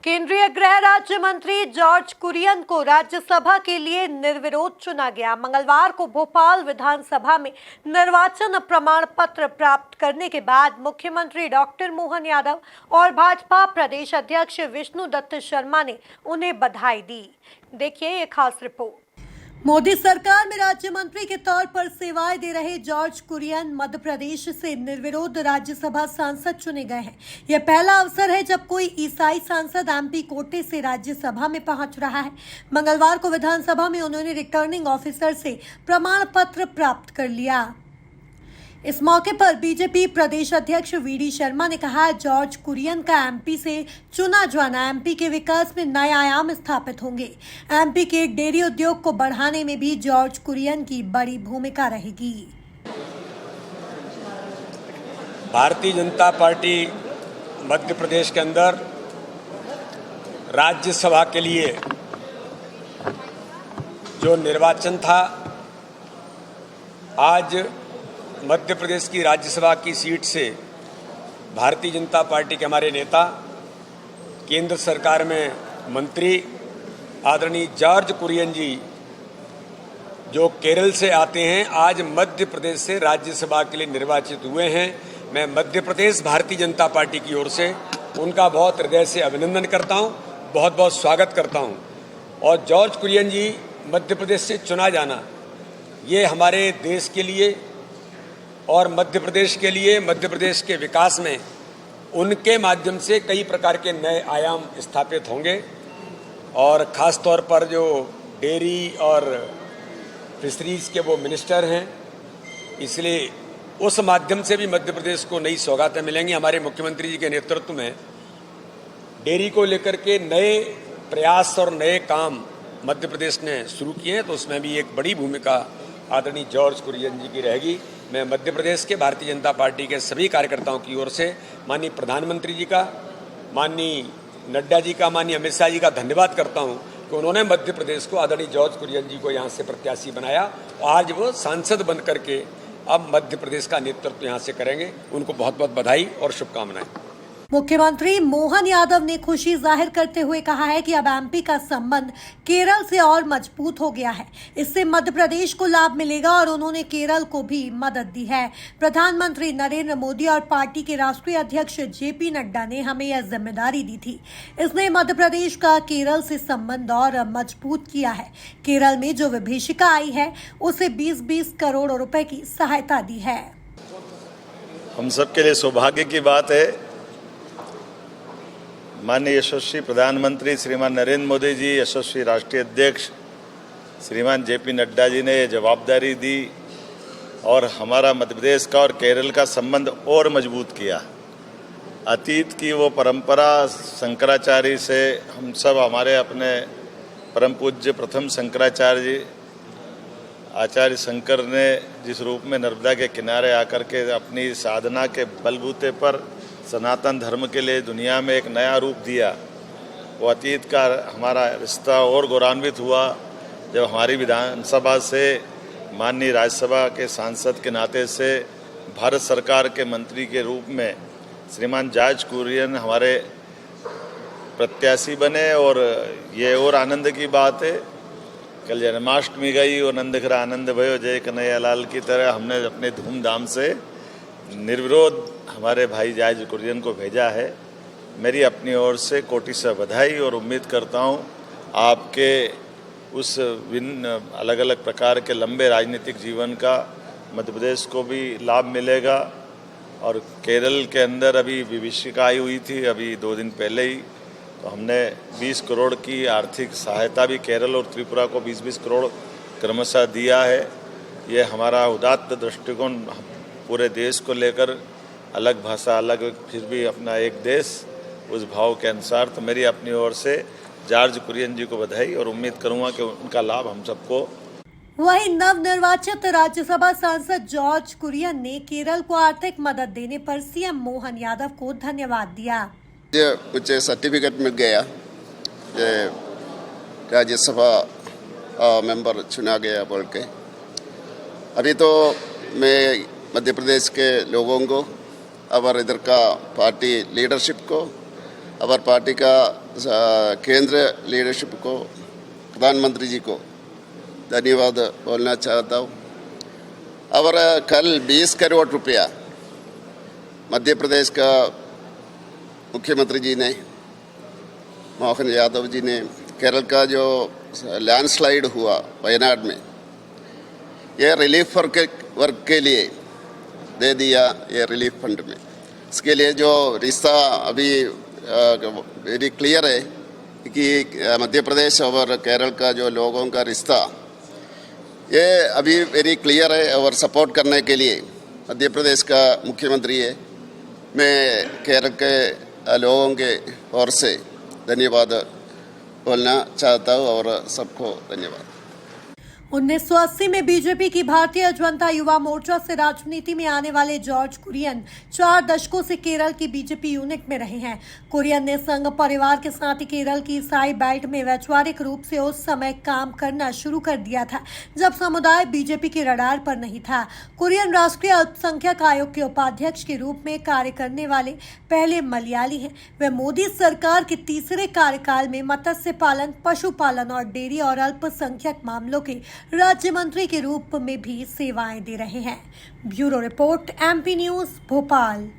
केंद्रीय गृह राज्य मंत्री जॉर्ज कुरियन को राज्यसभा के लिए निर्विरोध चुना गया। मंगलवार को भोपाल विधानसभा में निर्वाचन प्रमाण पत्र प्राप्त करने के बाद मुख्यमंत्री डॉक्टर मोहन यादव और भाजपा प्रदेश अध्यक्ष विष्णु दत्त शर्मा ने उन्हें बधाई दी। देखिए ये खास रिपोर्ट। मोदी सरकार में राज्य मंत्री के तौर पर सेवाएं दे रहे जॉर्ज कुरियन मध्य प्रदेश से निर्विरोध राज्यसभा सांसद चुने गए हैं। यह पहला अवसर है जब कोई ईसाई सांसद एमपी कोटे से राज्यसभा में पहुंच रहा है। मंगलवार को विधानसभा में उन्होंने रिटर्निंग ऑफिसर से प्रमाण पत्र प्राप्त कर लिया। इस मौके पर बीजेपी प्रदेश अध्यक्ष वीडी शर्मा ने कहा, जॉर्ज कुरियन का एमपी से चुना जाना एमपी के विकास में नए आयाम स्थापित होंगे। एमपी के डेयरी उद्योग को बढ़ाने में भी जॉर्ज कुरियन की बड़ी भूमिका रहेगी। भारतीय जनता पार्टी मध्य प्रदेश के अंदर राज्यसभा के लिए जो निर्वाचन था, आज मध्य प्रदेश की राज्यसभा की सीट से भारतीय जनता पार्टी के हमारे नेता, केंद्र सरकार में मंत्री आदरणीय जॉर्ज कुरियन जी जो केरल से आते हैं, आज मध्य प्रदेश से राज्यसभा के लिए निर्वाचित हुए हैं। मैं मध्य प्रदेश भारतीय जनता पार्टी की ओर से उनका बहुत हृदय से अभिनंदन करता हूं, बहुत बहुत स्वागत करता हूं। और जॉर्ज कुरियन जी मध्य प्रदेश से चुना जाना, ये हमारे देश के लिए और मध्य प्रदेश के लिए, मध्य प्रदेश के विकास में उनके माध्यम से कई प्रकार के नए आयाम स्थापित होंगे। और ख़ास तौर पर जो डेयरी और फिशरीज के वो मिनिस्टर हैं, इसलिए उस माध्यम से भी मध्य प्रदेश को नई सौगातें मिलेंगी। हमारे मुख्यमंत्री जी के नेतृत्व में डेयरी को लेकर के नए प्रयास और नए काम मध्य प्रदेश ने शुरू किए हैं, तो उसमें भी एक बड़ी भूमिका आदरणीय जॉर्ज कुरियन जी की रहेगी। मैं मध्य प्रदेश के भारतीय जनता पार्टी के सभी कार्यकर्ताओं की ओर से माननीय प्रधानमंत्री जी का, माननीय नड्डा जी का, माननीय अमित शाह जी का धन्यवाद करता हूं कि उन्होंने मध्य प्रदेश को आदरणीय जॉर्ज कुरियन जी को यहां से प्रत्याशी बनाया और आज वो सांसद बन करके अब मध्य प्रदेश का नेतृत्व यहां से करेंगे। उनको बहुत बहुत बधाई और शुभकामनाएं। मुख्यमंत्री मोहन यादव ने खुशी जाहिर करते हुए कहा है कि अब एमपी का संबंध केरल से और मजबूत हो गया है। इससे मध्य प्रदेश को लाभ मिलेगा और उन्होंने केरल को भी मदद दी है। प्रधानमंत्री नरेंद्र मोदी और पार्टी के राष्ट्रीय अध्यक्ष जेपी नड्डा ने हमें यह जिम्मेदारी दी थी। इसने मध्य प्रदेश का केरल से संबंध और मजबूत किया है। केरल में जो विभीषिका आई है, उसे 20-20 करोड़ रुपए की सहायता दी है। हम सबके लिए सौभाग्य की बात है, माननीय यशस्वी प्रधानमंत्री श्रीमान नरेंद्र मोदी जी, यशस्वी राष्ट्रीय अध्यक्ष श्रीमान जेपी नड्डा जी ने जवाबदारी दी और हमारा मध्य प्रदेश का और केरल का संबंध और मजबूत किया। अतीत की वो परंपरा शंकराचार्य से हम सब, हमारे अपने परम पूज्य प्रथम शंकराचार्य जी आचार्य शंकर ने जिस रूप में नर्मदा के किनारे आकर के अपनी साधना के बलबूते पर सनातन धर्म के लिए दुनिया में एक नया रूप दिया, वो अतीत का हमारा रिश्ता और गौरवान्वित हुआ जब हमारी विधानसभा से, माननीय राज्यसभा के सांसद के नाते से भारत सरकार के मंत्री के रूप में श्रीमान जॉर्ज कुरियन हमारे प्रत्याशी बने। और ये और आनंद की बात है, कल जन्माष्टमी गई और नंदघर आनंद भयो जय कन्हैया लाल की तरह हमने अपने धूमधाम से निर्विरोध हमारे भाई जॉर्ज कुरियन को भेजा है। मेरी अपनी ओर से कोटि से बधाई और उम्मीद करता हूं आपके उस विभिन्न अलग अलग प्रकार के लंबे राजनीतिक जीवन का मध्य प्रदेश को भी लाभ मिलेगा। और केरल के अंदर अभी विभीषिका आई हुई थी, अभी 2 दिन पहले ही, तो हमने 20 करोड़ की आर्थिक सहायता भी केरल और त्रिपुरा को 20-20 करोड़ क्रमशः दिया है। ये हमारा उदात्त दृष्टिकोण पूरे देश को लेकर, अलग भाषा अलग फिर भी अपना एक देश, उस भाव के अनुसार, तो मेरी अपनी ओर से जॉर्ज कुरियन जी को बधाई और उम्मीद करूंगा कि उनका लाभ हम सबको। वहीं नवनिर्वाचित राज्यसभा सांसद जॉर्ज कुरियन ने केरल को आर्थिक मदद देने पर सीएम मोहन यादव को धन्यवाद दिया। मुझे सर्टिफिकेट मिल गया, राज्यसभा मेंबर चुना गया बोल के। अभी तो मैं मध्य प्रदेश के लोगों को और इधर का पार्टी लीडरशिप को और पार्टी का केंद्र लीडरशिप को, प्रधानमंत्री जी को धन्यवाद बोलना चाहता हूँ। और कल 20 करोड़ रुपया मध्य प्रदेश का मुख्यमंत्री जी ने, मोहन यादव जी ने, केरल का जो लैंडस्लाइड हुआ वायनाड में, ये रिलीफ वर्क के लिए दे दिया, ये रिलीफ फंड में। इसके लिए जो रिश्ता अभी वेरी क्लियर है कि मध्य प्रदेश और केरल का जो लोगों का रिश्ता, ये अभी वेरी क्लियर है। और सपोर्ट करने के लिए मध्य प्रदेश का मुख्यमंत्री है, मैं केरल के लोगों के ओर से धन्यवाद बोलना चाहता हूँ और सबको धन्यवाद। 1980 में बीजेपी की भारतीय जनता युवा मोर्चा से राजनीति में आने वाले जॉर्ज कुरियन 4 दशकों से केरल की बीजेपी यूनिट में रहे हैं। कुरियन ने संघ परिवार के साथ ही केरल की ईसाई बेल्ट में वैचारिक रूप से उस समय काम करना शुरू कर दिया था जब समुदाय बीजेपी के रडार पर नहीं था। कुरियन राष्ट्रीय अल्पसंख्यक आयोग के उपाध्यक्ष के रूप में कार्य करने वाले पहले मलयाली हैं। वे मोदी सरकार के तीसरे कार्यकाल में मत्स्य पालन, पशुपालन और डेयरी और अल्पसंख्यक मामलों के राज्य मंत्री के रूप में भी सेवाएं दे रहे हैं। Bureau report, MP news, Bhopal.